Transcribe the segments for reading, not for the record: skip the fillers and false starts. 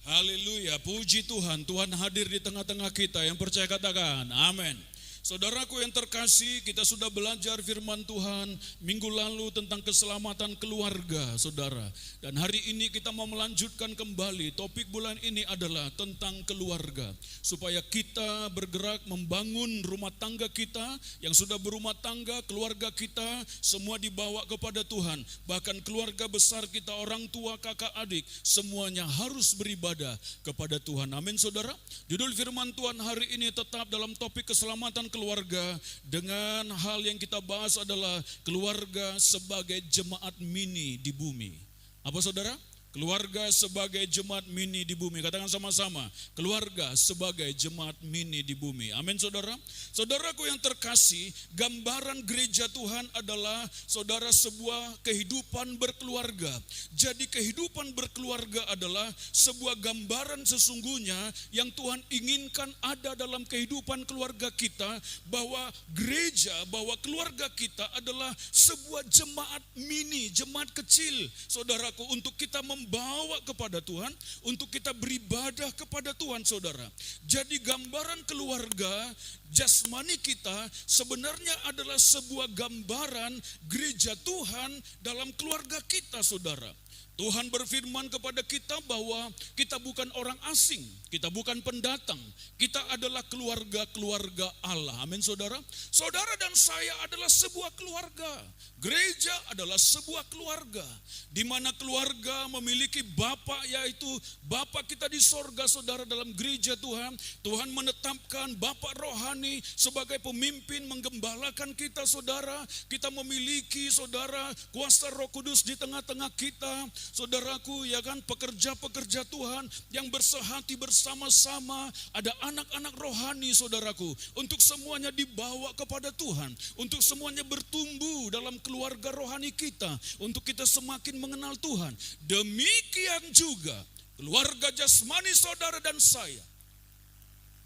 Haleluya, puji Tuhan. Tuhan hadir di tengah-tengah kita. Yang percaya katakan, amin. Saudaraku yang terkasih, kita sudah belajar firman Tuhan minggu lalu tentang keselamatan keluarga, saudara. Dan hari ini kita mau melanjutkan kembali. Topik bulan ini adalah tentang keluarga. Supaya kita bergerak membangun rumah tangga kita, yang sudah berumah tangga, keluarga kita, semua dibawa kepada Tuhan. Bahkan keluarga besar kita, orang tua, kakak, adik, semuanya harus beribadah kepada Tuhan. Amin, saudara. Judul firman Tuhan hari ini tetap dalam topik keselamatan keluarga, dengan hal yang kita bahas adalah keluarga sebagai jemaat mini di bumi. Apa saudara? Keluarga sebagai jemaat mini di bumi. Katakan sama-sama, keluarga sebagai jemaat mini di bumi. Amin, saudara. Saudaraku yang terkasih, gambaran gereja Tuhan adalah, saudara, sebuah kehidupan berkeluarga. Jadi kehidupan berkeluarga adalah sebuah gambaran sesungguhnya yang Tuhan inginkan ada dalam kehidupan keluarga kita, bahwa gereja, bahwa keluarga kita adalah sebuah jemaat mini, jemaat kecil, saudaraku, untuk kita membawa kepada Tuhan, untuk kita beribadah kepada Tuhan, saudara. Jadi gambaran keluarga jasmani kita sebenarnya adalah sebuah gambaran gereja Tuhan dalam keluarga kita, saudara. Tuhan berfirman kepada kita bahwa kita bukan orang asing, kita bukan pendatang, kita adalah keluarga-keluarga Allah. Amin, saudara. Saudara dan saya adalah sebuah keluarga. Gereja adalah sebuah keluarga, di mana keluarga memiliki Bapa, yaitu Bapa kita di sorga, saudara. Dalam gereja Tuhan, Tuhan menetapkan Bapa rohani sebagai pemimpin menggembalakan kita, saudara. Kita memiliki, saudara, kuasa Roh Kudus di tengah-tengah kita, saudaraku, ya kan, pekerja-pekerja Tuhan yang bersehati bersama-sama. Ada anak-anak rohani, saudaraku, untuk semuanya dibawa kepada Tuhan, untuk semuanya bertumbuh dalam keluarga rohani kita, untuk kita semakin mengenal Tuhan. Demikian juga keluarga jasmani saudara dan saya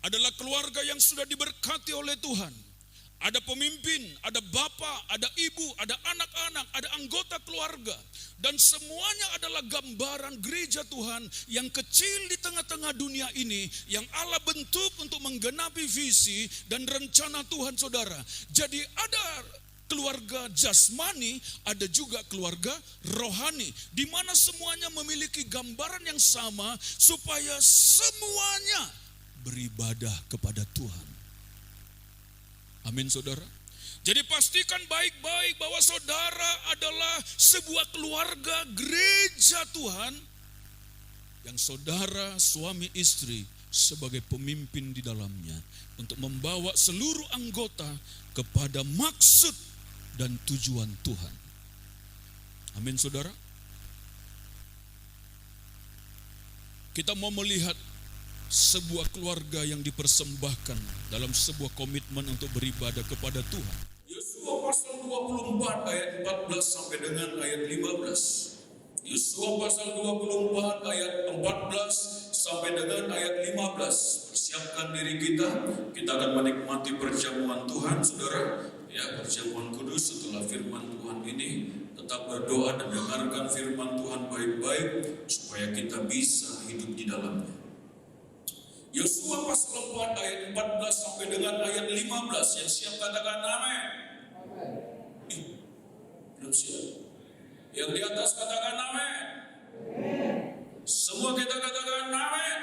adalah keluarga yang sudah diberkati oleh Tuhan. Ada pemimpin, ada bapak, ada ibu, ada anak-anak, ada anggota keluarga. Dan semuanya adalah gambaran gereja Tuhan yang kecil di tengah-tengah dunia ini, yang Allah bentuk untuk menggenapi visi dan rencana Tuhan, saudara. Jadi ada keluarga jasmani, ada juga keluarga rohani, di mana semuanya memiliki gambaran yang sama, supaya semuanya beribadah kepada Tuhan. Amin, saudara. Jadi pastikan baik-baik bahwa saudara adalah sebuah keluarga gereja Tuhan, yang saudara suami istri sebagai pemimpin di dalamnya, untuk membawa seluruh anggota kepada maksud dan tujuan Tuhan. Amin, saudara. Kita mau melihat sebuah keluarga yang dipersembahkan dalam sebuah komitmen untuk beribadah kepada Tuhan. Yosua pasal 24 ayat 14 sampai dengan ayat 15. Yosua pasal 24 ayat 14 sampai dengan ayat 15. Persiapkan diri kita akan menikmati perjamuan Tuhan, saudara. Ya, perjamuan kudus setelah firman Tuhan ini. Tetap berdoa dan dengarkan firman Tuhan baik-baik, supaya kita bisa hidup di dalamnya. Yosua pasal 4 ayat 14 sampai dengan ayat 15. Yang siap katakan amin. Belum siap. Yang di atas katakan amin. Semua kita katakan amin.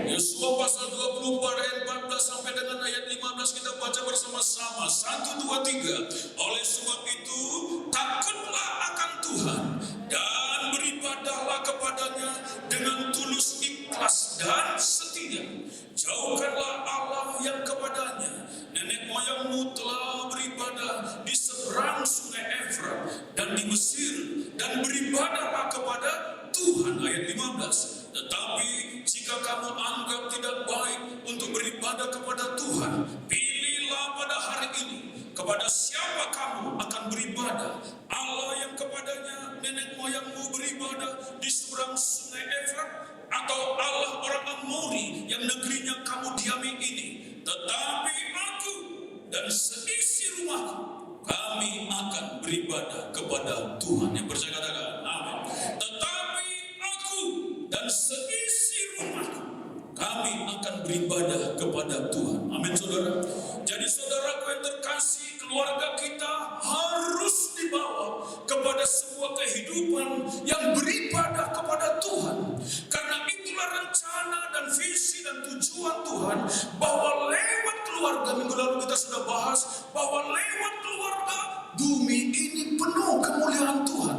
Yosua pasal 24 ayat 14 sampai dengan ayat 15 kita baca bersama-sama. 1, 2, 3. Oleh sebab itu, takutlah akan Tuhan dan beribadahlah kepadanya dengan tulus, ikhlas dan setia. Jauhkanlah Allah yang kepadanya nenek moyangmu telah beribadah di seberang sungai Efrat dan di Mesir, dan beribadahlah kepada Tuhan. Ayat 15. Tetapi jika kamu anggap tidak baik untuk beribadah kepada Tuhan, pilihlah pada hari ini kepada siapa kamu akan beribadah. Allah yang kepadanya nenek moyangmu beribadah di seberang sungai Efrat, atau Allah orang Amori yang negerinya kamu diami ini. Tetapi aku dan seisi rumahku, kami akan beribadah kepada Tuhan. Yang percaya katakan amin. Tetapi aku dan seisi kami akan beribadah kepada Tuhan. Amin saudara. Jadi saudaraku yang terkasih, keluarga kita harus dibawa kepada sebuah kehidupan yang beribadah kepada Tuhan. Karena itulah rencana dan visi dan tujuan Tuhan, bahwa lewat keluarga, minggu lalu kita sudah bahas, bahwa lewat keluarga bumi ini penuh kemuliaan Tuhan.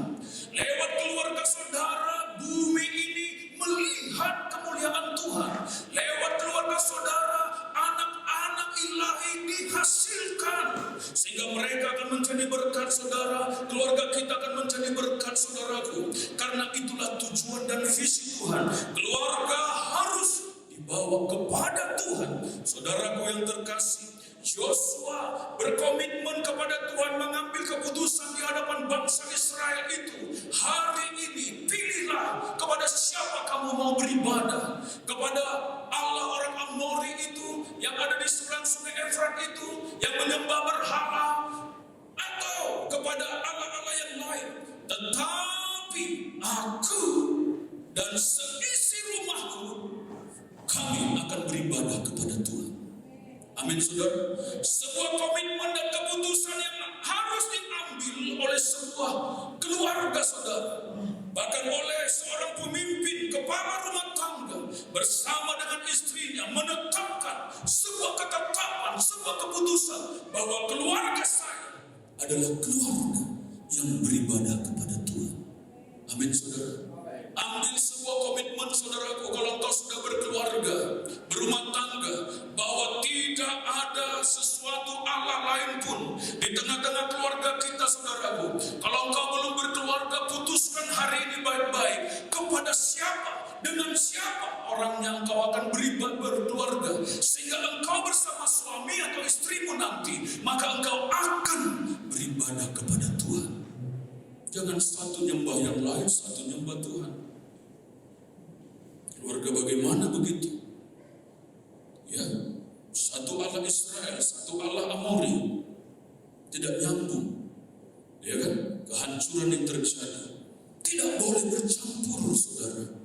Lewat keluarga saudara, bumi ini melihat kemuliaan Tuhan. Lewat keluarga saudara, anak-anak ilahi dihasilkan, sehingga mereka akan menjadi berkat saudara. Keluarga kita akan menjadi berkat saudaraku. Karena itulah tujuan dan visi Tuhan. Keluarga harus dibawa kepada Tuhan. Saudaraku yang terkasih, Yosua berkomitmen kepada Tuhan, mengambil keputusan di hadapan bangsa Israel itu. Hari ini pilihlah kepada siapa kamu mau beribadah. Kepada Allah orang Amori itu yang ada di seberang sungai Efrat itu, yang menyembah berhala, atau kepada Allah-Allah yang lain. Tetapi aku dan seisi rumahku, kami akan beribadah kepada Tuhan. Amin saudara. Sebuah komitmen dan keputusan yang harus diambil oleh sebuah keluarga saudara. Bahkan oleh seorang pemimpin, kepala rumah tangga, bersama dengan istrinya menetapkan sebuah ketetapan, sebuah keputusan, bahwa keluarga saya adalah keluarga yang beribadah kepada Tuhan. Amin saudara. Ambil sebuah komitmen saudaraku, kalau engkau sudah berkeluarga, berumah tangga, bahwa tidak ada sesuatu Allah lain pun di tengah-tengah keluarga kita saudaraku. Kalau engkau belum berkeluarga, putuskan hari ini baik-baik, kepada siapa, dengan siapa orang yang engkau akan beribadah berkeluarga, sehingga engkau bersama suami atau istrimu nanti, maka engkau akan beribadah kepada Tuhan. Jangan satu nyembah yang lain, satu nyembah Tuhan. Keluarga bagaimana begitu? Ya, satu Allah Israel, satu Allah Amori, tidak nyambung. Ya kan? Kehancuran yang terjadi. Tidak boleh bercampur, saudara.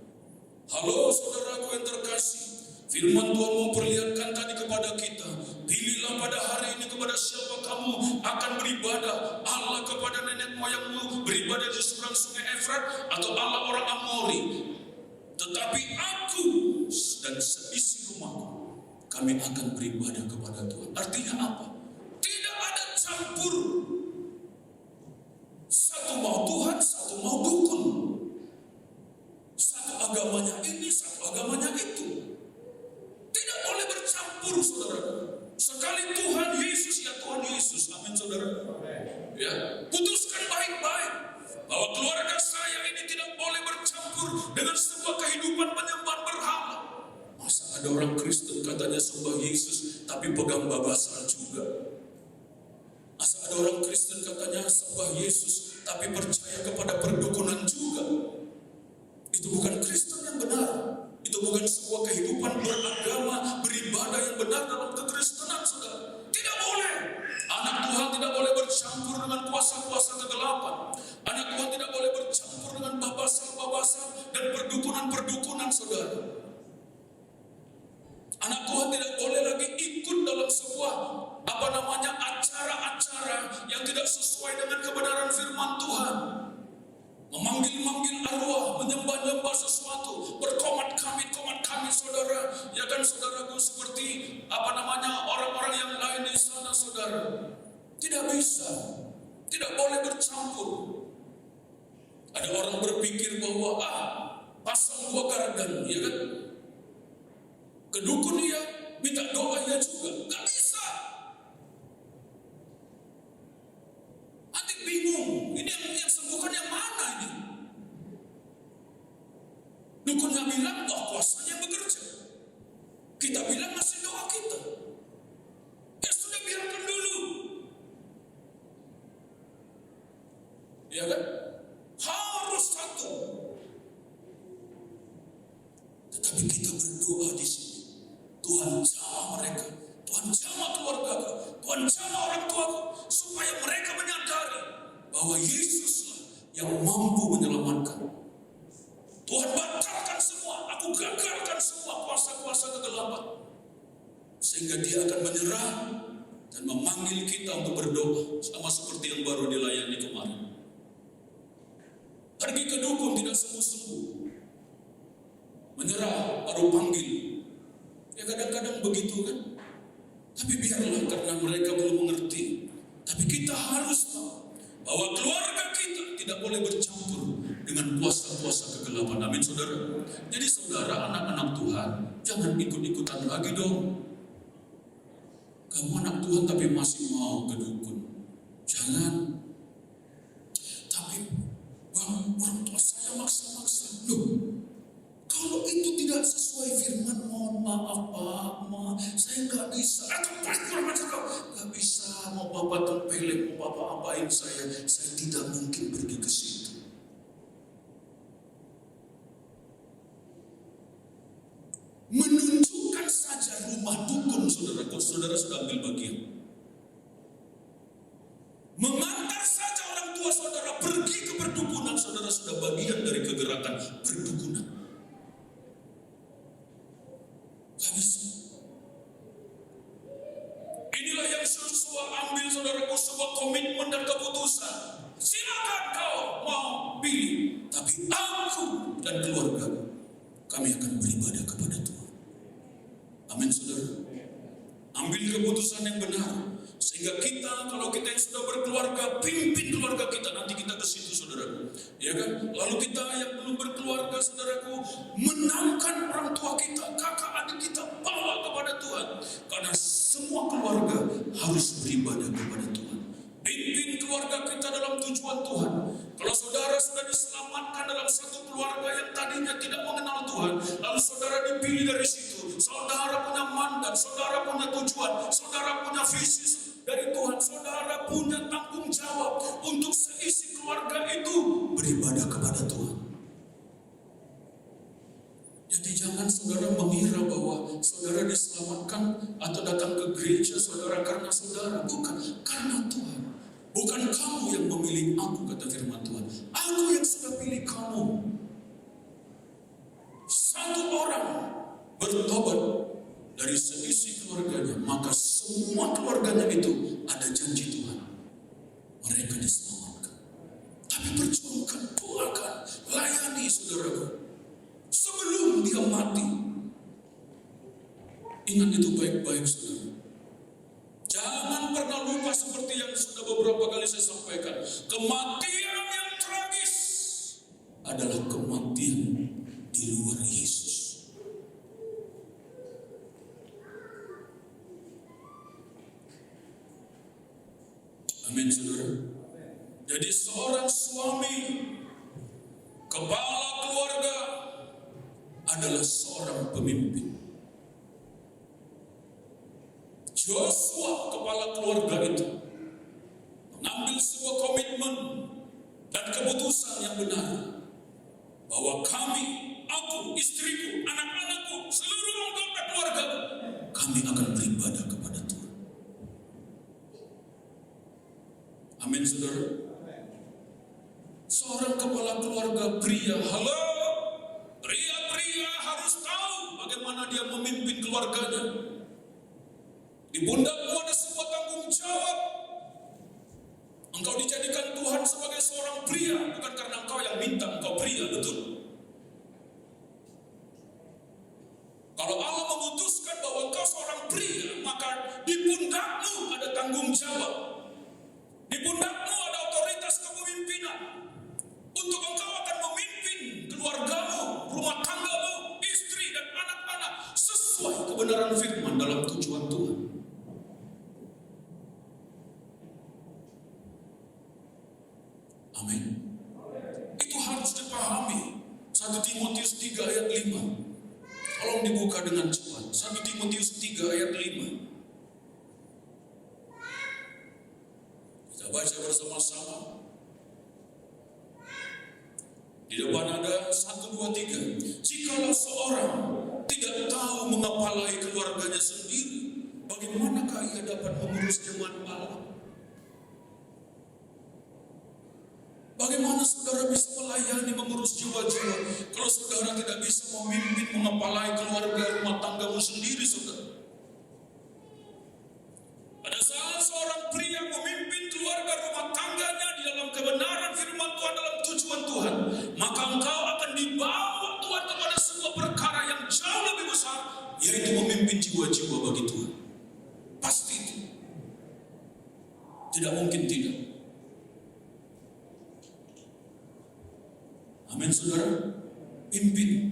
Halo saudaraku yang terkasih, firman Tuhan memperlihatkan tadi kepada kita, pilihlah pada hari ini kepada siapa kamu akan beribadah. Allah kepada nenek moyangmu beribadah di seberang sungai Efrat, atau Allah orang Amori. Tetapi aku dan seisi rumahku, kami akan beribadah kepada Tuhan. Artinya apa? Tidak ada campur. Satu mau Tuhan, satu mau dukun. Satu agamanya ini, satu agamanya itu. Tidak boleh bercampur, saudara. Sekali Tuhan Yesus, ya Tuhan Yesus. Amin, saudara. Ya, putuskan baik-baik bahwa keluarga saya ini tidak boleh bercampur dengan sebuah kehidupan penyembahan berhala. Masa ada orang Kristen katanya sembah Yesus tapi pegang babasal juga? Masa ada orang Kristen katanya sembah Yesus tapi percaya kepada perdukunan juga? Itu bukan Kristen yang benar. Itu bukan sebuah kehidupan beragama, beribadah yang benar dalam kekristenan, saudara. Tidak boleh. Anak Tuhan tidak boleh bercampur dengan kuasa-kuasa kegelapan. Anak Tuhan tidak boleh bercampur dengan babasal-babasal dan perdukunan-perdukunan, saudara. Anak Tuhan tidak boleh lagi ikut dalam sebuah acara-acara yang tidak sesuai dengan kebenaran firman Tuhan. Memanggil-manggil arwah, menyembah-nyembah sesuatu, berkomat-kamit saudara. Ya kan saudaraku, seperti orang-orang yang lain di sana, saudara. Tidak bisa, tidak boleh bercampur. Ada orang berpikir bahwa pasang gua gardan, ya kan? Kedukun dia, minta doa ya juga, nggak bisa. Nanti bingung, ini yang sembuhkan yang mana ini? Dukunnya bilang, kuasanya bekerja. Kita bilang ngasih doa kita. Ya sudah, biarkan dulu. Ya kan? Harus satu. Tetapi kita berdoa di sini. Tuhan jamah mereka, Tuhan jamah keluargaku, Tuhan jamah orang tuaku, supaya mereka menyadari bahwa Yesuslah yang mampu menyelamatkan. Tuhan batalkan semua, aku gagalkan semua kuasa-kuasa kegelapan. Sehingga dia akan menyerah dan memanggil kita untuk berdoa, sama seperti yang baru dilayani kemarin. Pergi ke dukun tidak sembuh-sembuh, menyerah baru panggil. Ya kadang-kadang begitu kan. Tapi biarlah, karena mereka belum mengerti. Tapi kita harus tahu bahwa keluarga kita tidak boleh bercampur dengan kuasa-kuasa kegelapan. Amin saudara. Jadi saudara, anak-anak Tuhan, jangan ikut-ikutan lagi dong. Kamu anak Tuhan tapi masih mau ke dukun, jangan. Tapi orang tua saya maksa-maksa. Loh, kalau itu tidak sesuai firman, mohon maaf Pak, saya nggak bisa. Nggak bisa, mau Bapak tempelin, mau Bapak apain saya tidak mungkin pergi ke situ. Menunjukkan saja rumah dukun saudara, kalau saudara sudah ambil bagian. Mengantar saja orang tua saudara pergi ke perdukunan, saudara sudah bagian dari kegerakan perdukunan. Gak bisa. Inilah yang Yosua ambil saudaraku, sebuah komitmen dan keputusan. Silakan kau mau pilih, tapi aku dan keluarga kami akan beribadah kepada Tuhan. Amin saudara. Ambil keputusan yang benar, sehingga kita, kalau kita yang sudah berkeluarga, pimpin keluarga kita. Nanti kita ke situ saudaraku, ya kan? Lalu kita yang belum berkeluarga saudaraku, menangkan orang tua kita, kakak adik kita, bawa kepada Tuhan. Karena semua keluarga harus beribadah kepada Tuhan. Pimpin keluarga kita dalam tujuan Tuhan. Kalau saudara sudah diselamatkan dalam satu keluarga yang tadinya tidak mengenal Tuhan, lalu saudara dipilih dari situ, saudara punya mandat, saudara punya tujuan, saudara punya visi dari Tuhan, saudara punya tanggung jawab untuk seisi keluarga itu beribadah kepada Tuhan. Jadi jangan saudara mengira bahwa saudara diselamatkan atau datang ke gereja saudara karena saudara, bukan, karena Tuhan. Bukan kamu yang memilih aku, kata firman Tuhan. Aku yang sudah pilih kamu. Satu orang bertobat dari seisi keluarganya, maka semua keluarganya itu ada janji Tuhan. Mereka diselamatkan. Tapi perjuangkan, doakan, layani saudaraku. Sebelum dia mati, ingat itu baik-baik saudara. Jangan pernah lupa seperti yang sudah beberapa kali saya sampaikan. Kematian yang tragis adalah kematian di luar Yesus. Amin saudara. Jadi seorang suami, kepala keluarga, adalah seorang pemimpin. Yosua, kepala keluarga itu, mengambil sebuah komitmen dan keputusan yang benar, bahwa kami, aku, istriku, anak-anakku, seluruh anggota keluarga, kami akan beribadah kepada Tuhan. Amin saudara. Seorang kepala keluarga pria, halo, pria-pria harus tahu bagaimana dia memimpin keluarganya. Di pundakmu ada sebuah tanggung jawab. Engkau dijadikan Tuhan sebagai seorang pria, bukan karena engkau yang minta, engkau pria, betul. Kalau Allah memutuskan bahwa engkau seorang pria, maka di pundakmu ada tanggung jawab. Di pundakmu ada otoritas kepemimpinan. Untuk engkau akan memimpin keluargamu, rumah tanggamu, istri dan anak-anak sesuai kebenaran firman dalam tujuan Tuhan. Amin. Itu harus dipahami. 1 Timotius 3 ayat 5. Tolong dibuka dengan cepat. 1 Timotius 3 ayat 5. Kita baca bersama-sama. Di depan ada 1, 2, 3. Jikalau seorang tidak tahu mengepalai keluarganya sendiri, bagaimanakah ia dapat mengurus jemaat Allah? Bagaimana saudara bisa melayani, mengurus jiwa-jiwa kalau saudara tidak bisa memimpin, mengepalai keluarga rumah tanggamu sendiri, saudara? Pada saat seorang pria memimpin keluarga rumah tangganya di dalam kebenaran firman Tuhan, dalam tujuan Tuhan, maka engkau akan dibawa Tuhan kepada sebuah perkara yang jauh lebih besar, yaitu memimpin jiwa-jiwa bagi Tuhan. Pasti itu. Tidak mungkin tidak. Amin, saudara. Pimpin.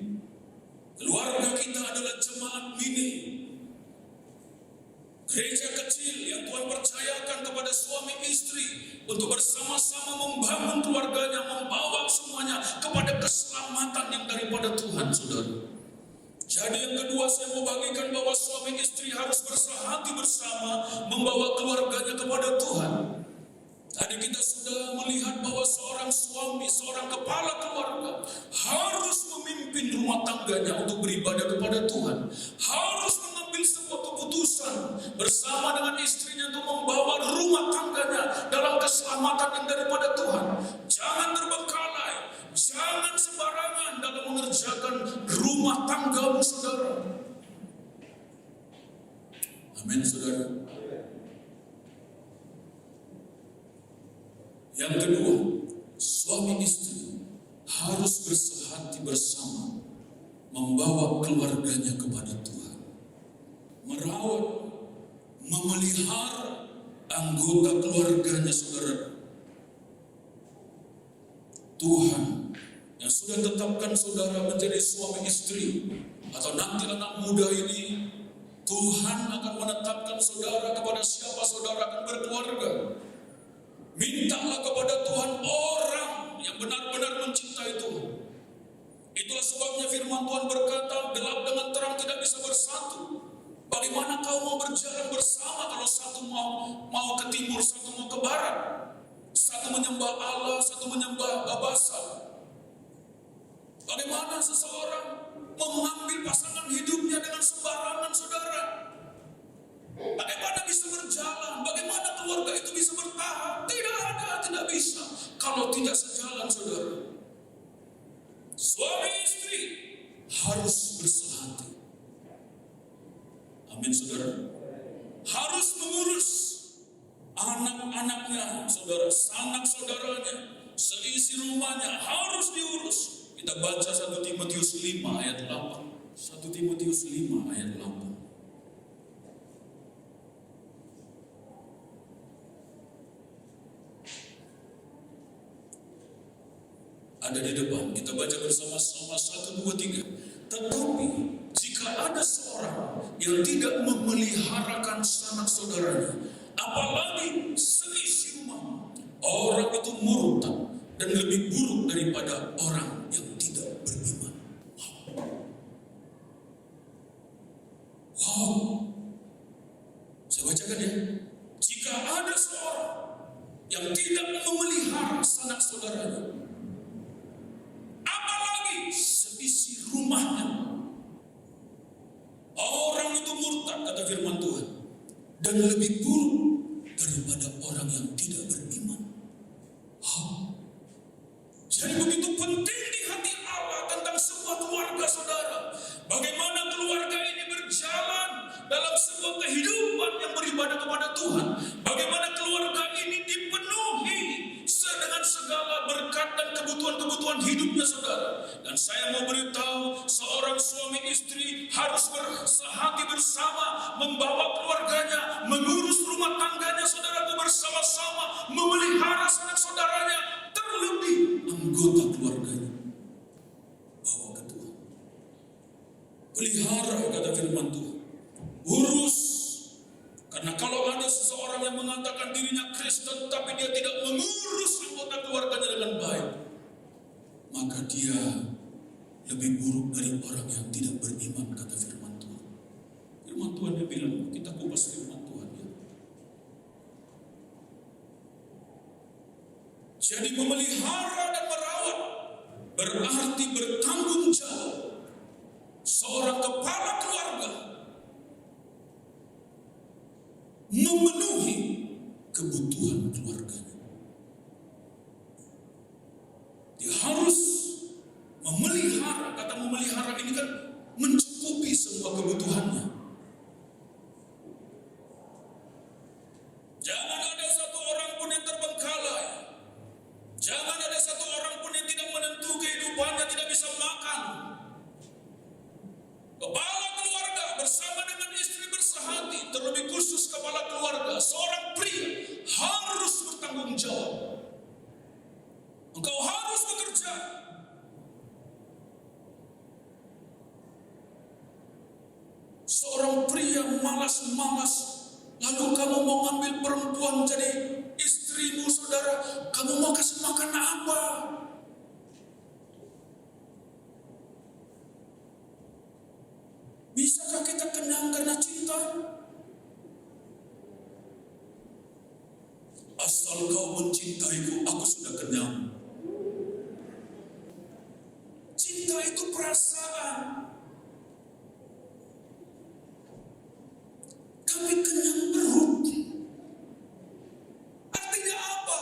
Keluarga kita adalah jemaat mini, gereja kecil yang Tuhan percayakan kepada suami istri untuk bersama-sama membangun keluarganya, membawa semuanya kepada keselamatan yang daripada Tuhan, saudara. Jadi yang kedua, saya mau bagikan bahwa suami istri harus bersehati bersama membawa keluarganya kepada Tuhan. Tadi kita sudah melihat bahwa seorang suami, seorang kepala keluarga harus memimpin rumah tangganya untuk beribadah kepada Tuhan. Harus mengambil sebuah keputusan bersama dengan istrinya untuk membawa rumah tangganya dalam keselamatan yang daripada Tuhan. Jangan terbengkalai, jangan sembarangan dalam mengerjakan rumah tanggamu, saudara. Amin, saudara. Yang kedua, suami istri harus bersehati bersama membawa keluarganya kepada Tuhan. Merawat, memelihara anggota keluarganya, saudara. Tuhan yang sudah tetapkan saudara menjadi suami istri, atau nanti anak muda ini, Tuhan akan menetapkan saudara kepada siapa saudara akan berkeluarga. Mintalah kepada Tuhan orang yang benar-benar mencintai Tuhan. Itulah sebabnya firman Tuhan berkata, gelap dengan terang tidak bisa bersatu. Bagaimana kau mau berjalan bersama kalau satu mau ke timur, satu mau ke barat? Satu menyembah Allah, satu menyembah Babasa. Bagaimana seseorang mau mengambil pasangan hidupnya dengan sembarangan, saudara? Bagaimana bisa berjalan? Bagaimana keluarga itu bisa bertahan? Tidak ada, tidak bisa kalau tidak sejalan, saudara. Suami istri harus bersehati. Amin, saudara. Harus mengurus anak-anaknya, saudara, sanak saudaranya, seisi rumahnya harus diurus. Kita baca 1 Timotius 5 ayat 8. 1 Timotius 5 ayat 8. Ada di depan, kita baca bersama-sama 1, 2, 3. Tetapi jika ada seorang yang tidak memeliharakan sanak saudaranya, apalagi seisi rumah, orang itu murtad dan lebih buruk daripada orang yang tidak beriman. Wow. Saya bacakan ya. Jika ada seorang yang tidak memelihara sanak saudaranya, seisi rumahnya, orang itu murtad, kata firman Tuhan, dan lebih buruk daripada orang yang tidak beriman. Jadi begitu penting di hati Allah tentang sebuah keluarga, saudara. Bagaimana keluarga ini berjalan dalam sebuah kehidupan yang beribadah kepada Tuhan. Bagaimana keluarga ini dipenuhi dengan segala berkat dan kebutuhan-kebutuhan hidupnya, saudara. Dan saya mau beritahu, seorang suami istri harus bersehati bersama, membawa keluarganya, mengurus rumah tangganya, saudara, bersama-sama, memelihara sanak saudaranya, terlebih anggota keluarganya. Bawa ke Tuhan. Pelihara, kata firman Tuhan. Urus. Karena kalau ada seseorang yang mengatakan dirinya Kristen tapi dia tidak mengurus anggota keluarganya dengan baik, maka dia lebih buruk dari orang yang tidak beriman, kata firman Tuhan. Firman Tuhan dia bilang, kita kupas firman Tuhan ya. Jadi memelihara dan merawat berarti bertanggung jawab. Seorang kepala keluarga memenuhi kebutuhan keluarganya. dengan istri bersehati, terlebih khusus kepala keluarga, seorang pria harus bertanggung jawab. Engkau harus bekerja. Seorang pria malas-malas, lalu kamu mau ambil perempuan jadi istrimu, saudara, kamu mau kasih makan apa? Bisakah kita kenyang karena cinta? Asal kau mencintaiku, aku sudah kenyang. Cinta itu perasaan. Tapi kenyang perut. Artinya apa?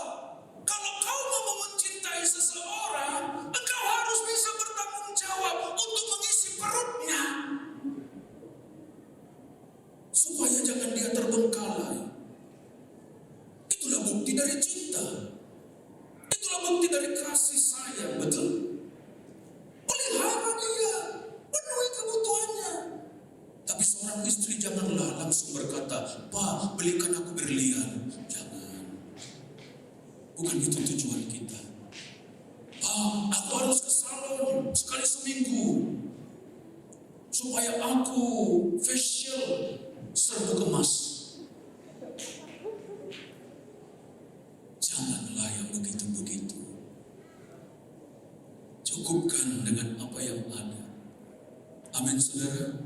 Kalau kau mau mencintai seseorang, engkau harus bisa bertanggung jawab untuk mengisi perutnya. Supaya jangan dia terbengkalai. Itulah bukti dari cinta. Itulah bukti dari kasih sayang, betul? Pelihara dia, penuhi kebutuhannya. Tapi seorang istri janganlah langsung berkata, "Pak, belikan aku berlian." Jangan. Bukan itu tujuan kita. "Pak, aku harus ke salon sekali seminggu supaya aku facial serbuk emas." Janganlah yang begitu-begitu. Cukupkan dengan apa yang ada. Amin, saudara.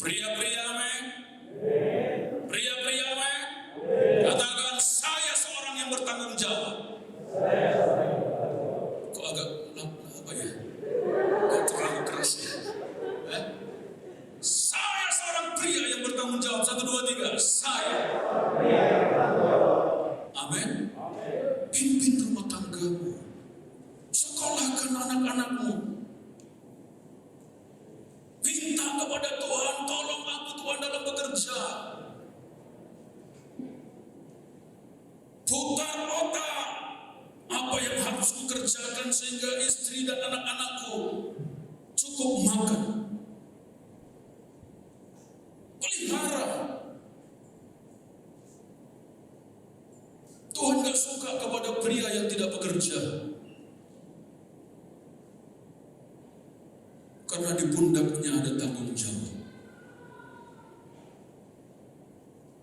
Pria-pria, amin. Pria-pria, amin. Katakan, saya seorang yang bertanggung jawab. Kok agak apa ya? Kok terlalu keras ya? Saya seorang pria yang bertanggung jawab. 1, 2, 3. Saya. Amin. Pimpin rumah tanggamu. Sekolahkan anak-anakmu. Minta kepada Tuhan, tolong aku Tuhan dalam bekerja. Putar otak. Apa yang harus kukerjakan sehingga istri dan anak-anakku cukup makan. Pelihara. Tuhan gak suka kepada pria yang tidak bekerja. Karena di pundaknya ada tanggung jawab.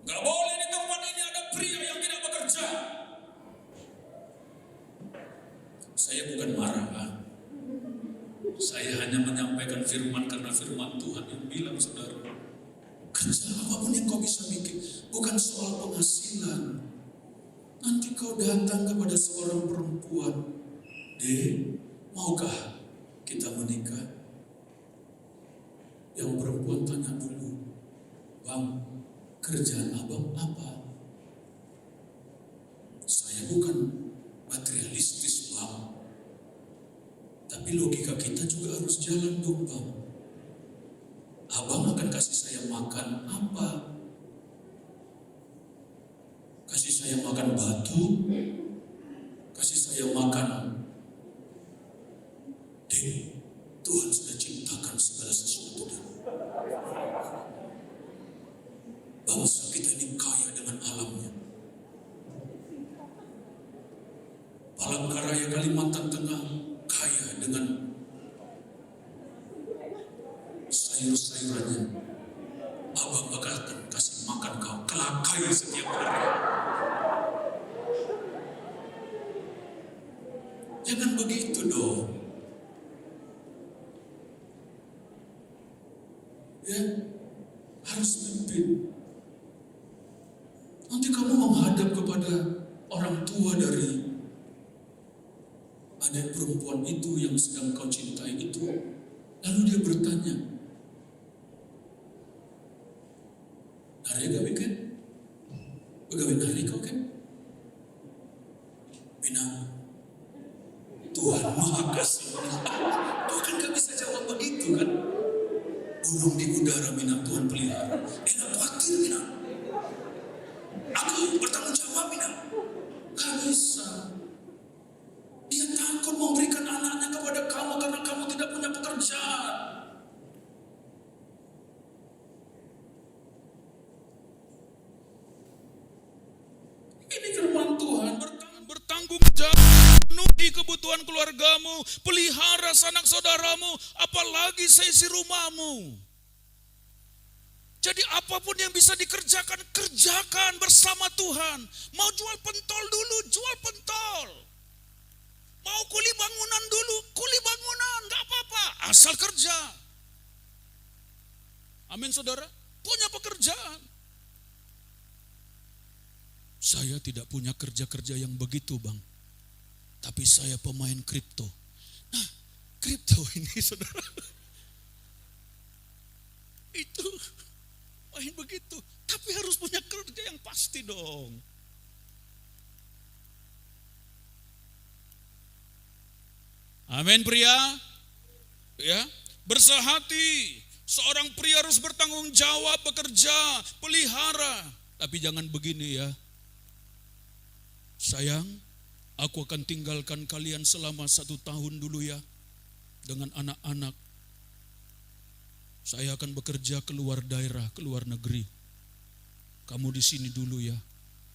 Gak boleh di tempat ini ada pria yang tidak bekerja. Saya bukan marah. Saya hanya menyampaikan firman karena firman Tuhan yang bilang, saudara, kerja apapun yang kau bisa bikin, bukan soal penghasilan. Nanti kau datang kepada seorang perempuan, "Dek, maukah kita menikah?" Yang perempuan tanya dulu, "Bang, kerjaan abang apa?" "Saya bukan materialistis, Bang. Tapi logika kita juga harus jalan dong, Bang. Abang akan kasih saya makan apa? Kasih saya makan batu? Kasih saya makan?" "Dek, Tuhan sudah ciptakan segala sesuatu, Dek. Bangsa kita ini kaya dengan alamnya. Palangkaraya Kalimantan Tengah kaya dengan sayur-sayurannya. Abang akan kasih makan kau kelakai setiap hari. Jangan begitu dong. Ya, harus pimpin. Nanti kamu menghadap kepada orang tua dari adik perempuan itu yang sedang kau cintai itu. Lalu dia bertanya, "Hari gawe kan? Pegawai hari kau kan?" "Bina, Tuhan Maha Kasih." Kau kan gak bisa jawab begitu kan? Burung di udara, Bina, Tuhan pelihara. Enak khawatir, Bina. Aku bertanggung jawab, Bina. Gak bisa. Dia takut memberikan anaknya kepada kamu karena kamu tidak punya pekerjaan. penuhi kebutuhan keluargamu, pelihara sanak saudaramu, apalagi seisi rumahmu. Jadi apapun yang bisa dikerjakan, kerjakan bersama Tuhan. Mau jual pentol dulu, jual pentol. Mau kuli bangunan dulu, kuli bangunan, gak apa-apa, asal kerja. Amin saudara, punya pekerjaan. Saya tidak punya kerja-kerja yang begitu bang, tapi saya pemain kripto. Nah, kripto ini saudara, itu main begitu, tapi harus punya kerja yang pasti dong. Amin pria, ya bersehati. Seorang pria harus bertanggung jawab, bekerja, pelihara. Tapi jangan begini ya. Sayang, aku akan tinggalkan kalian selama 1 tahun dulu ya. Dengan anak-anak. Saya akan bekerja keluar daerah, keluar negeri. Kamu di sini dulu ya.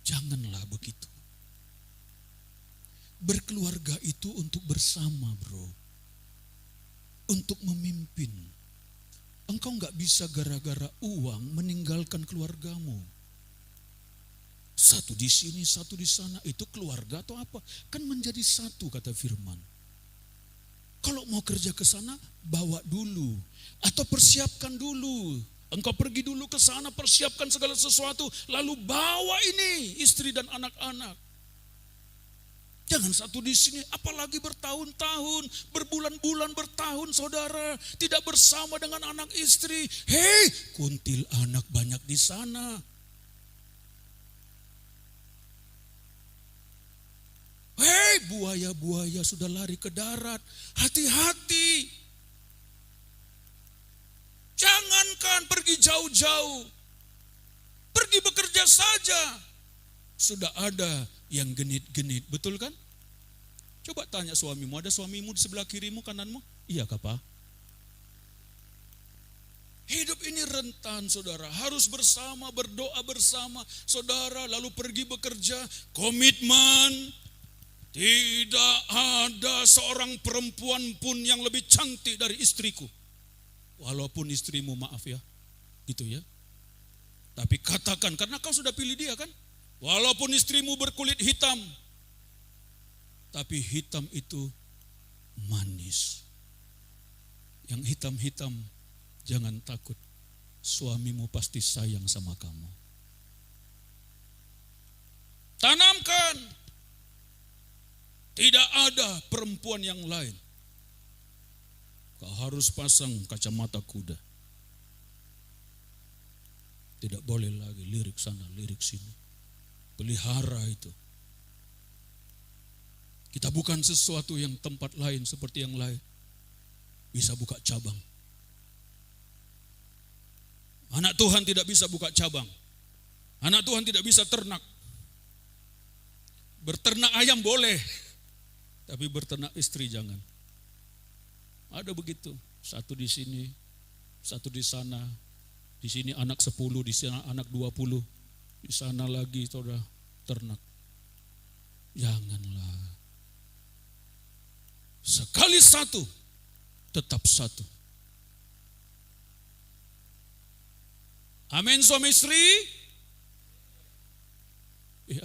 Janganlah begitu. Berkeluarga itu untuk bersama bro. Untuk memimpin. Engkau gak bisa gara-gara uang meninggalkan keluargamu. Satu di sini, satu di sana. Itu keluarga atau apa? Kan menjadi satu kata firman. Kalau mau kerja ke sana, bawa dulu. Atau persiapkan dulu. Engkau pergi dulu ke sana, persiapkan segala sesuatu. Lalu bawa ini istri dan anak-anak. Jangan satu di sini, apalagi bertahun-tahun, berbulan-bulan, bertahun saudara, tidak bersama dengan anak istri. Hei, kuntil anak banyak di sana. Hei, buaya-buaya sudah lari ke darat. Hati-hati. Jangankan pergi jauh-jauh. Pergi bekerja saja. Sudah ada yang genit-genit, betul kan? Coba tanya suamimu, ada suamimu di sebelah kirimu, kananmu? Iya kah Pak? Hidup ini rentan saudara, harus bersama, berdoa bersama. Saudara lalu pergi bekerja, komitmen. Tidak ada seorang perempuan pun yang lebih cantik dari istriku. Walaupun istrimu maaf ya, gitu ya. Tapi katakan, karena kau sudah pilih dia kan? Walaupun istrimu berkulit hitam, tapi hitam itu manis. Yang hitam-hitam, jangan takut. Suamimu pasti sayang sama kamu. Tanamkan. Tidak ada perempuan yang lain. Kau harus pasang kacamata kuda. Tidak boleh lagi lirik sana, lirik sini. Pelihara itu. Kita bukan sesuatu yang tempat lain seperti yang lain. Bisa buka cabang. Anak Tuhan tidak bisa buka cabang. Anak Tuhan tidak bisa ternak. Berternak ayam boleh. Tapi berternak istri jangan. Ada begitu. Satu di sini, satu di sana. Di sini anak 10, di sana anak 20. Di sana lagi saudara ternak. Janganlah. Sekali satu, tetap satu. Amin suami istri.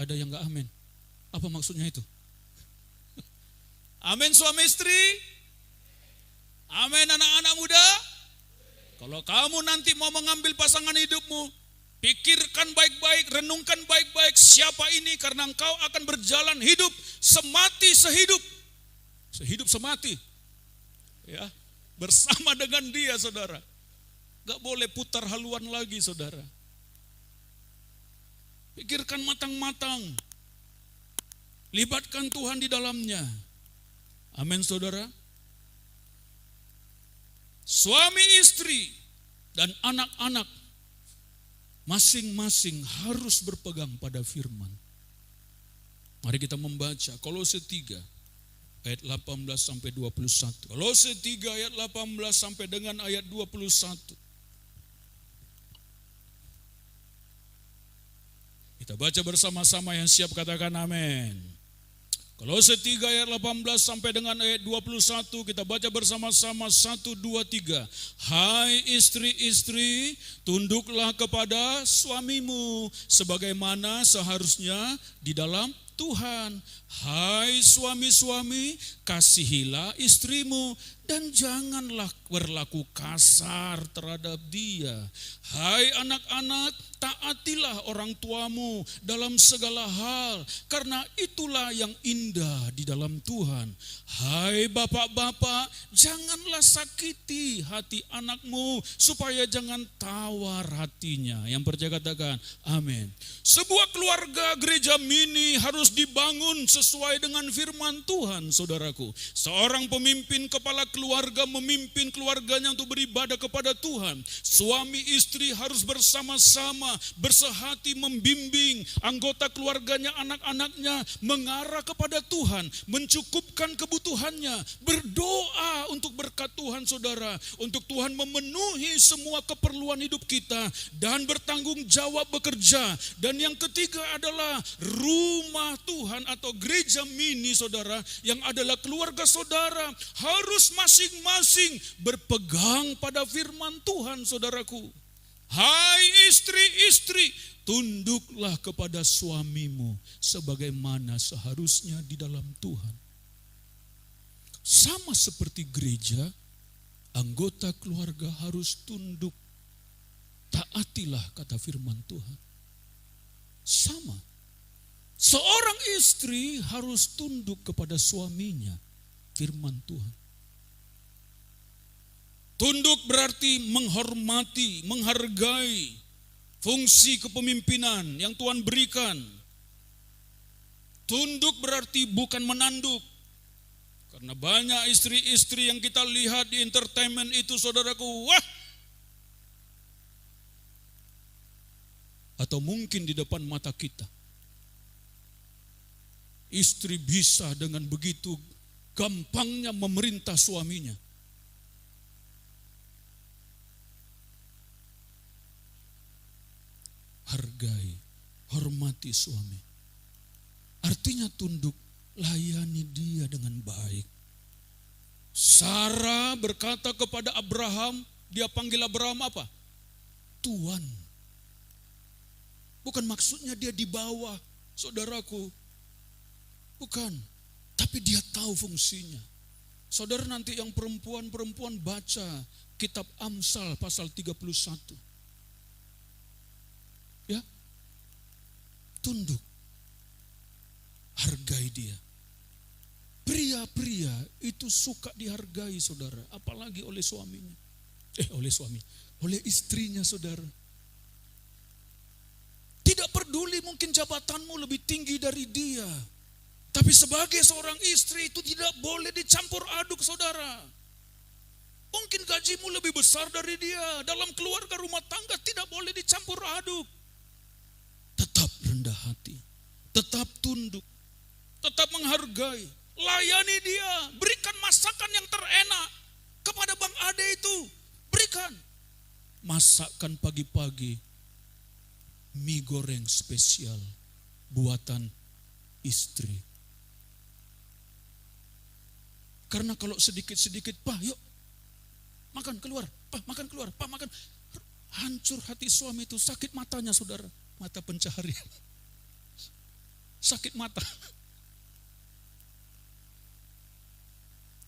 Ada yang gak amin. Apa maksudnya itu? Amin suami istri. Amin anak-anak muda. Kalau kamu nanti mau mengambil pasangan hidupmu, pikirkan baik-baik, renungkan baik-baik siapa ini, karena engkau akan berjalan hidup semati sehidup. Sehidup semati. Ya, bersama dengan dia saudara. Gak boleh putar haluan lagi saudara. Pikirkan matang-matang. Libatkan Tuhan di dalamnya. Amin saudara. Suami istri dan anak-anak masing-masing harus berpegang pada firman. Mari kita membaca Kolose 3 ayat 18 sampai 21. Kolose 3 ayat 18 sampai dengan ayat 21. Kita baca bersama-sama, yang siap katakan amin. Kolose 3 ayat 18 sampai dengan ayat 21 kita baca bersama-sama 1, 2, 3. Hai istri-istri, tunduklah kepada suamimu sebagaimana seharusnya di dalam Tuhan. Hai suami-suami, kasihilah istrimu dan janganlah berlaku kasar terhadap dia. Hai anak-anak, taatilah orang tuamu dalam segala hal, karena itulah yang indah di dalam Tuhan. Hai bapak-bapak, janganlah sakiti hati anakmu, supaya jangan tawar hatinya. Yang percaya katakan, amin. Sebuah keluarga gereja mini harus dibangun sesuai dengan firman Tuhan, saudaraku. Seorang pemimpin kepala keluarga memimpin keluarganya untuk beribadah kepada Tuhan. Suami istri harus bersama-sama bersehati membimbing anggota keluarganya, anak-anaknya mengarah kepada Tuhan, mencukupkan kebutuhannya, berdoa untuk berkat Tuhan, saudara, untuk Tuhan memenuhi semua keperluan hidup kita dan bertanggung jawab bekerja. Dan yang ketiga adalah rumah Tuhan atau gereja mini, saudara, yang adalah keluarga saudara harus masing-masing berpegang pada firman Tuhan, saudaraku. Hai istri-istri, tunduklah kepada suamimu sebagaimana seharusnya di dalam Tuhan. Sama seperti gereja, anggota keluarga harus tunduk. Taatilah kata firman Tuhan. Sama. Seorang istri harus tunduk kepada suaminya, firman Tuhan. Tunduk berarti menghormati, menghargai fungsi kepemimpinan yang Tuhan berikan. Tunduk berarti bukan menanduk. Karena banyak istri-istri yang kita lihat di entertainment itu, saudaraku, wah! Atau mungkin di depan mata kita. Istri bisa dengan begitu gampangnya memerintah suaminya. Hargai, hormati suami. Artinya tunduk, layani dia dengan baik. Sarah berkata kepada Abraham, dia panggil Abraham apa? Tuan. Bukan maksudnya dia di bawah, saudaraku. Bukan, tapi dia tahu fungsinya. Saudara nanti yang perempuan-perempuan baca kitab Amsal pasal 31. Ya, tunduk, hargai dia. Pria-pria itu suka dihargai, saudara, apalagi oleh suaminya. Oleh istrinya, saudara. Tidak peduli mungkin jabatanmu lebih tinggi dari dia, tapi sebagai seorang istri itu tidak boleh dicampur aduk, saudara. Mungkin gajimu lebih besar dari dia, dalam keluarga rumah tangga tidak boleh dicampur aduk. Tetap rendah hati, tetap tunduk, tetap menghargai, layani dia, berikan masakan yang terenak kepada Bang Ade itu, berikan. Masakan pagi-pagi, mie goreng spesial, buatan istri. Karena kalau sedikit-sedikit, Pak yuk, makan keluar, Pak makan keluar, Pak makan. Hancur hati suami itu, sakit matanya, saudara. Mata pencaharian, sakit mata.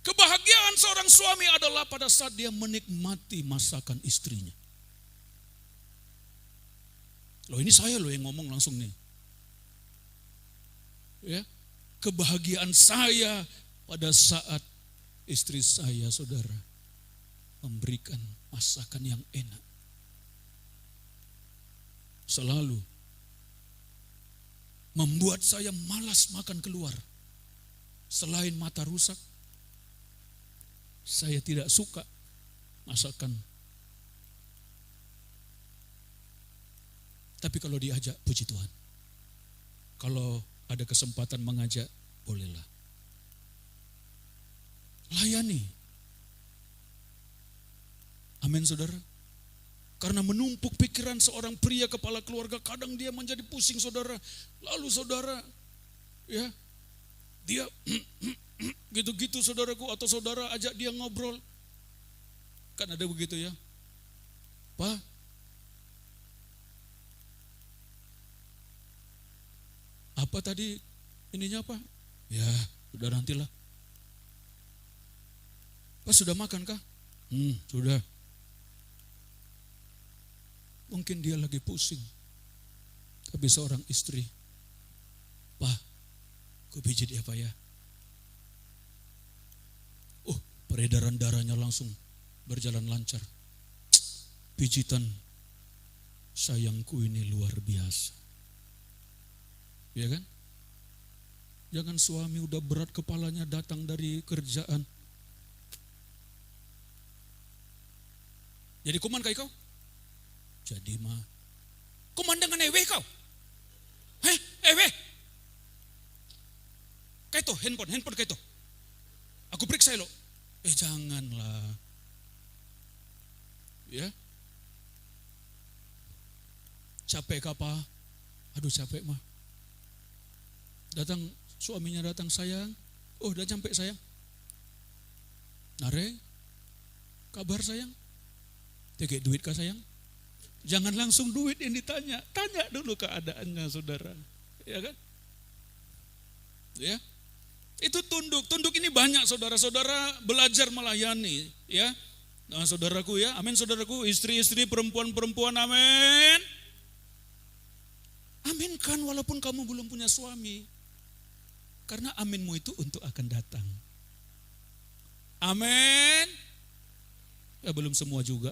Kebahagiaan seorang suami adalah pada saat dia menikmati masakan istrinya. Loh ini saya loh yang ngomong langsung nih. Ya, kebahagiaan saya pada saat istri saya, saudara, memberikan masakan yang enak. Selalu membuat saya malas makan keluar. Selain mata rusak, saya tidak suka masakan. Tapi kalau diajak, puji Tuhan. Kalau ada kesempatan mengajak, bolehlah. Layani. Amin, saudara. Karena menumpuk pikiran seorang pria kepala keluarga, kadang dia menjadi pusing, saudara. Lalu saudara, ya, Dia gitu-gitu saudaraku, atau saudara ajak dia ngobrol. Kan ada begitu ya. Pak, apa tadi ininya Pak? Ya, udah nantilah. Pak sudah makan kah? Sudah. Mungkin dia lagi pusing. Tapi seorang istri, Pak, gue pijit ya Pak ya. Peredaran darahnya langsung berjalan lancar. Pijitan sayangku ini luar biasa. Ya kan? Jangan suami udah berat kepalanya datang dari kerjaan. Jadi kuman kayak kau? Jadi mah. Kuman dengan ewe kau? Ewe? Kayak itu, handphone kayak itu. Aku periksa lo. Janganlah. Ya. Capek apa? Aduh capek mah. Suaminya datang, sayang. Oh udah sampai sayang. Nare, kabar sayang? Tegek duit kah sayang? Jangan langsung duit yang ditanya. Tanya dulu keadaannya saudara. Ya kan? Ya. Itu tunduk. Tunduk ini banyak saudara-saudara belajar melayani. Ya. Nah saudaraku ya, amin saudaraku. Istri-istri, perempuan-perempuan, amin. Aminkan walaupun kamu belum punya suami. Karena aminmu itu untuk akan datang. Amin. Ya belum semua juga.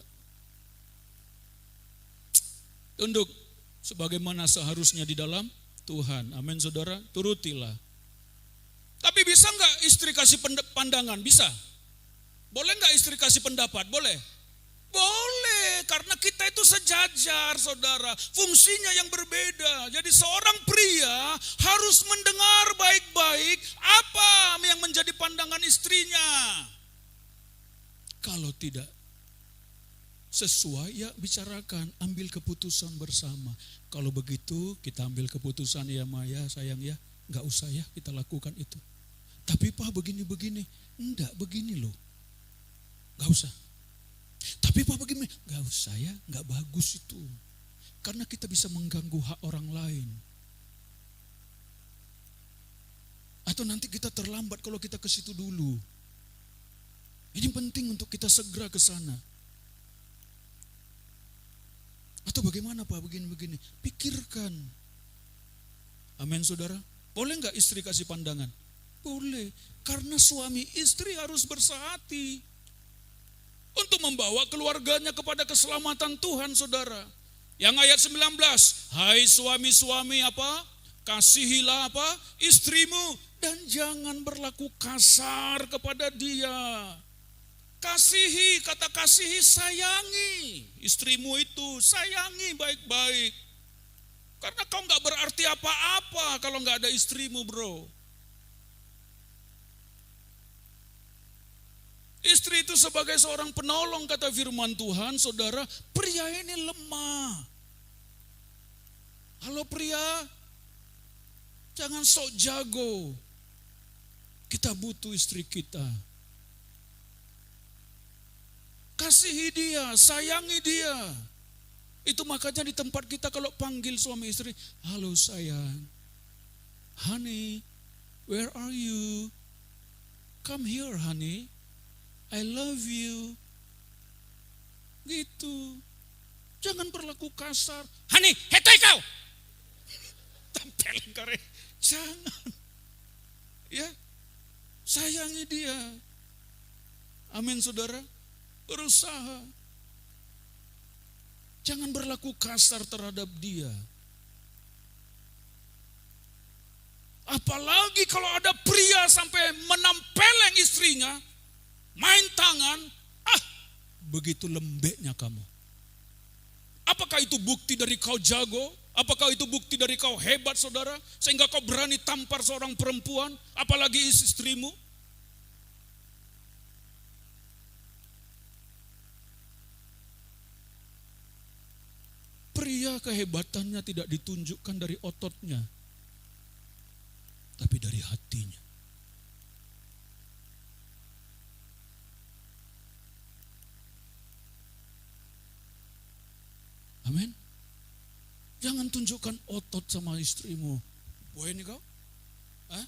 Tunduk sebagaimana seharusnya di dalam Tuhan. Amin saudara, turutilah. Tapi bisa enggak istri kasih pandangan? Bisa. Boleh enggak istri kasih pendapat? Boleh. Boleh, karena kita itu sejajar saudara. Fungsinya yang berbeda. Jadi seorang pria harus mendengar baik-baik apa yang menjadi pandangan istrinya. Kalau tidak sesuai ya bicarakan, ambil keputusan bersama. Kalau begitu kita ambil keputusan ya Maya sayang ya, enggak usah ya kita lakukan itu. Tapi Pak begini-begini, enggak begini loh, enggak usah. Tapi Pak begini, enggak usah ya, enggak bagus itu. Karena kita bisa mengganggu hak orang lain. Atau nanti kita terlambat kalau kita ke situ dulu. Ini penting untuk kita segera ke sana. Atau bagaimana Pak begini-begini? Pikirkan. Amin saudara. Boleh enggak istri kasih pandangan? Boleh. Karena suami istri harus bersehati. Untuk membawa keluarganya kepada keselamatan Tuhan saudara. Yang ayat 19. Hai suami-suami apa? Kasihilah apa? Istrimu. Dan jangan berlaku kasar kepada dia. Kasihi, kata kasihi, sayangi istrimu itu, sayangi baik-baik. Karena kau gak berarti apa-apa kalau gak ada istrimu bro. Istri itu sebagai seorang penolong kata firman Tuhan, saudara, pria ini lemah. Halo pria, jangan sok jago. Kita butuh istri kita. Kasihi dia, sayangi dia. Itu makanya di tempat kita kalau panggil suami istri, halo sayang, honey, where are you? Come here honey, I love you. Gitu. Jangan berlaku kasar. Honey, hetoy kau. Tempelin kare. Jangan. Ya, sayangi dia. Amin saudara. Berusaha. Jangan berlaku kasar terhadap dia. Apalagi kalau ada pria sampai menampeleng istrinya, main tangan, begitu lembeknya kamu. Apakah itu bukti dari kau jago? Apakah itu bukti dari kau hebat saudara? Sehingga kau berani tampar seorang perempuan, apalagi istrimu? Pria kehebatannya tidak ditunjukkan dari ototnya, tapi dari hatinya. Amin. Jangan tunjukkan otot sama istrimu. Boleh nih kau? Hah?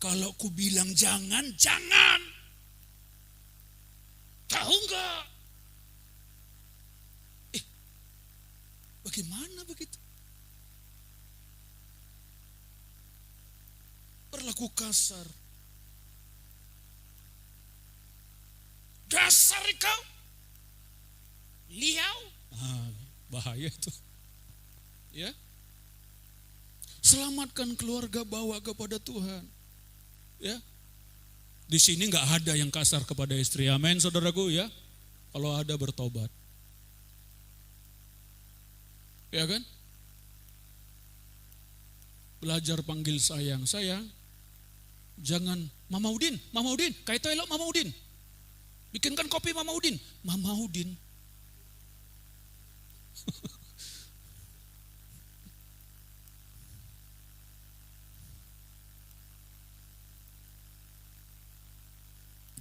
Kalau ku bilang jangan, jangan. Tahu enggak? Bagaimana begitu? Berlaku kasar. Dasar kau. Liau. Bahaya itu. Ya. Selamatkan keluarga, bawa kepada Tuhan. Ya. Di sini nggak ada yang kasar kepada istri. Amin, saudaraku ya. Kalau ada bertobat. Ya kan? Belajar panggil sayang. Sayang. Jangan Mama Udin, kayak elok Mama Udin. Bikinkan kopi Mama Udin. Mama Udin.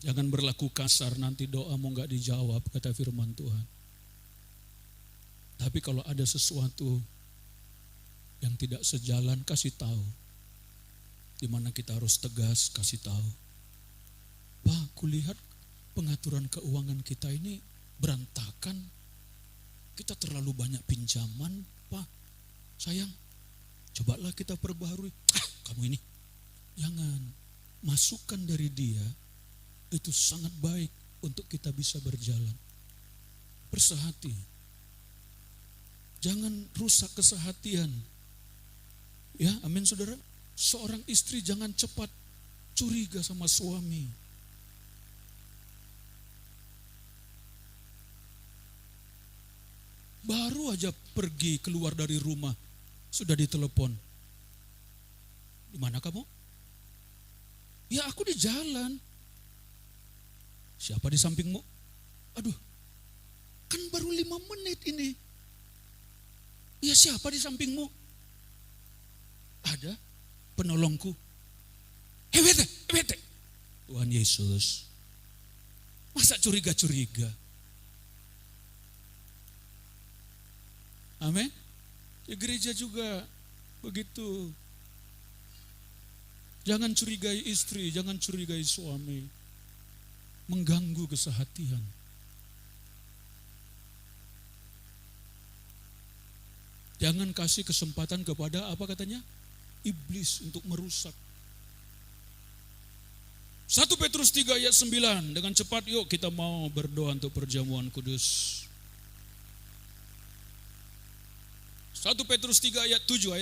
Jangan berlaku kasar, nanti doamu gak dijawab, kata firman Tuhan. Tapi kalau ada sesuatu yang tidak sejalan, kasih tahu. Di mana kita harus tegas, kasih tahu. Pak, kulihat pengaturan keuangan kita ini berantakan. Kita terlalu banyak pinjaman, Pak. Sayang, cobalah kita perbaharui. Kamu ini, jangan. Masukan dari dia, itu sangat baik untuk kita bisa berjalan. Bersehati. Jangan rusak kesehatian. Ya, amin saudara. Seorang istri jangan cepat curiga sama suami. Baru aja pergi keluar dari rumah, sudah ditelepon. Di mana kamu? Ya aku di jalan. Siapa di sampingmu? Aduh, kan baru 5 menit ini. Ya siapa di sampingmu? Ada penolongku. Bete. Tuhan Yesus. Masa curiga-curiga? Amin. Di gereja juga begitu. Jangan curigai istri, jangan curigai suami. Mengganggu kesehatian. Jangan kasih kesempatan kepada apa katanya? Iblis untuk merusak. 1 Petrus 3 ayat 9. Dengan cepat yuk kita mau berdoa untuk perjamuan kudus. 1 Petrus 3 ayat 7.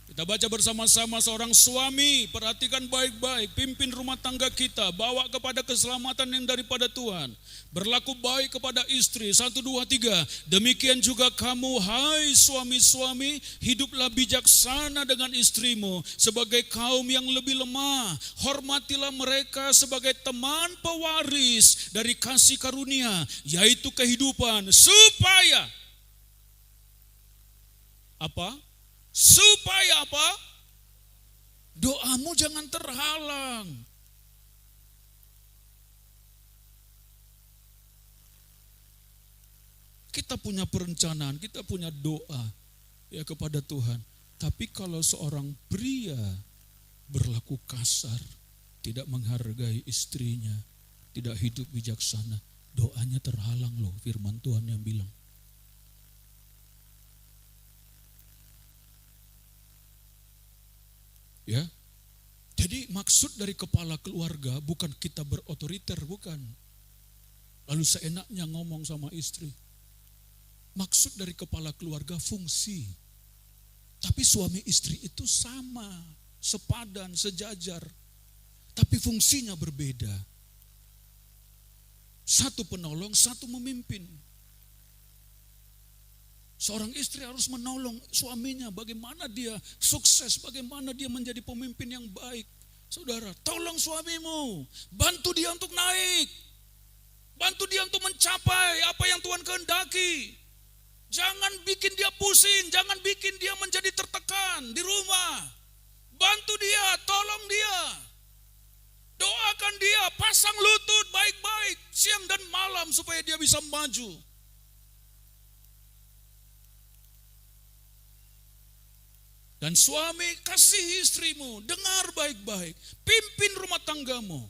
Kita baca bersama-sama. Seorang suami, perhatikan baik-baik, pimpin rumah tangga kita, bawa kepada keselamatan yang daripada Tuhan. Berlaku baik kepada istri. 1, 2, 3. Demikian juga kamu, hai suami-suami, hiduplah bijaksana dengan istrimu sebagai kaum yang lebih lemah. Hormatilah mereka sebagai teman pewaris dari kasih karunia, yaitu kehidupan, supaya apa? Supaya apa? Doamu jangan terhalang. Kita punya perencanaan, kita punya doa ya kepada Tuhan. Tapi kalau seorang pria berlaku kasar, tidak menghargai istrinya, tidak hidup bijaksana, doanya terhalang loh, firman Tuhan yang bilang. Ya, jadi maksud dari kepala keluarga bukan kita berotoriter, bukan. Lalu seenaknya ngomong sama istri. Maksud dari kepala keluarga fungsi. Tapi suami istri itu sama, sepadan, sejajar. Tapi fungsinya berbeda. Satu penolong, satu memimpin. Seorang istri harus menolong suaminya, bagaimana dia sukses, bagaimana dia menjadi pemimpin yang baik. Saudara, tolong suamimu, bantu dia untuk naik, bantu dia untuk mencapai apa yang Tuhan kehendaki. Jangan bikin dia pusing, jangan bikin dia menjadi tertekan di rumah. Bantu dia, tolong dia, doakan dia, pasang lutut baik-baik siang dan malam supaya dia bisa maju. Dan suami, kasih istrimu, dengar baik-baik, pimpin rumah tanggamu.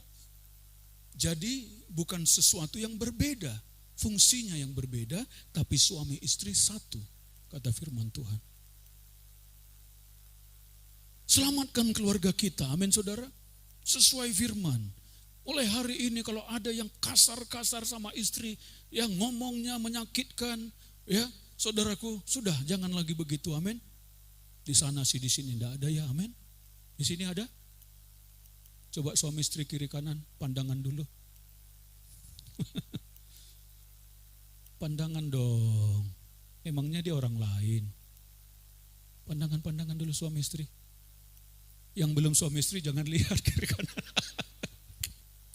Jadi bukan sesuatu yang berbeda, fungsinya yang berbeda, tapi suami istri satu, kata firman Tuhan. Selamatkan keluarga kita, amin saudara. Sesuai firman. Oleh hari ini kalau ada yang kasar-kasar sama istri, yang ngomongnya menyakitkan, ya saudaraku, sudah jangan lagi begitu, amin. Di sana sih, di sini tidak ada ya, amin. Di sini ada? Coba suami istri kiri kanan, pandangan dulu. Pandangan dong. Emangnya dia orang lain. Pandangan-pandangan dulu suami istri. Yang belum suami istri jangan lihat kiri kanan.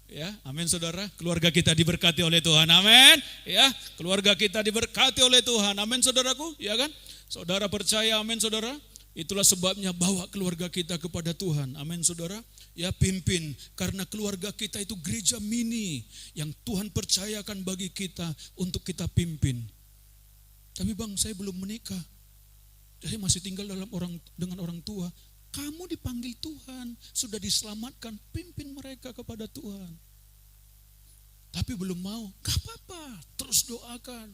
Ya, amin saudara. Keluarga kita diberkati oleh Tuhan, amin. Ya, keluarga kita diberkati oleh Tuhan, amin saudaraku. Ya kan? Saudara percaya, amin saudara. Itulah sebabnya bawa keluarga kita kepada Tuhan, amin saudara. Ya, pimpin, karena keluarga kita itu gereja mini yang Tuhan percayakan bagi kita untuk kita pimpin. Tapi bang, saya belum menikah, saya masih tinggal dengan orang tua. Kamu dipanggil Tuhan, sudah diselamatkan, pimpin mereka kepada Tuhan. Tapi belum mau, gak apa-apa, terus doakan,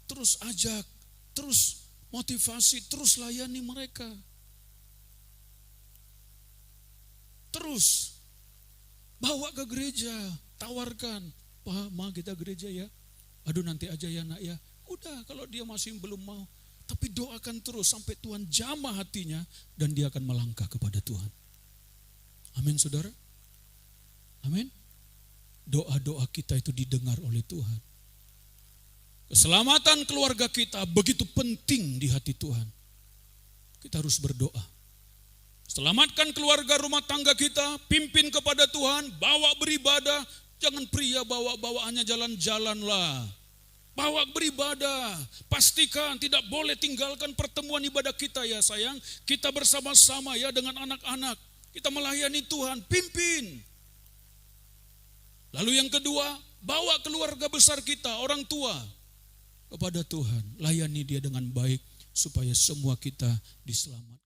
terus ajak, terus motivasi, terus layani mereka. Terus bawa ke gereja, tawarkan, Pak, ma kita gereja ya. Aduh nanti aja ya nak ya. Udah, kalau dia masih belum mau, tapi doakan terus sampai Tuhan jamah hatinya dan dia akan melangkah kepada Tuhan. Amin saudara. Amin. Doa-doa kita itu didengar oleh Tuhan. Keselamatan keluarga kita begitu penting di hati Tuhan. Kita harus berdoa. Selamatkan keluarga rumah tangga kita, pimpin kepada Tuhan, bawa beribadah. Jangan pria bawa-bawaannya jalan-jalan lah. Bawa beribadah, pastikan tidak boleh tinggalkan pertemuan ibadah kita ya sayang. Kita bersama-sama ya dengan anak-anak, kita melayani Tuhan, pimpin. Lalu yang kedua, bawa keluarga besar kita, orang tua kepada Tuhan. Layani dia dengan baik supaya semua kita diselamatkan.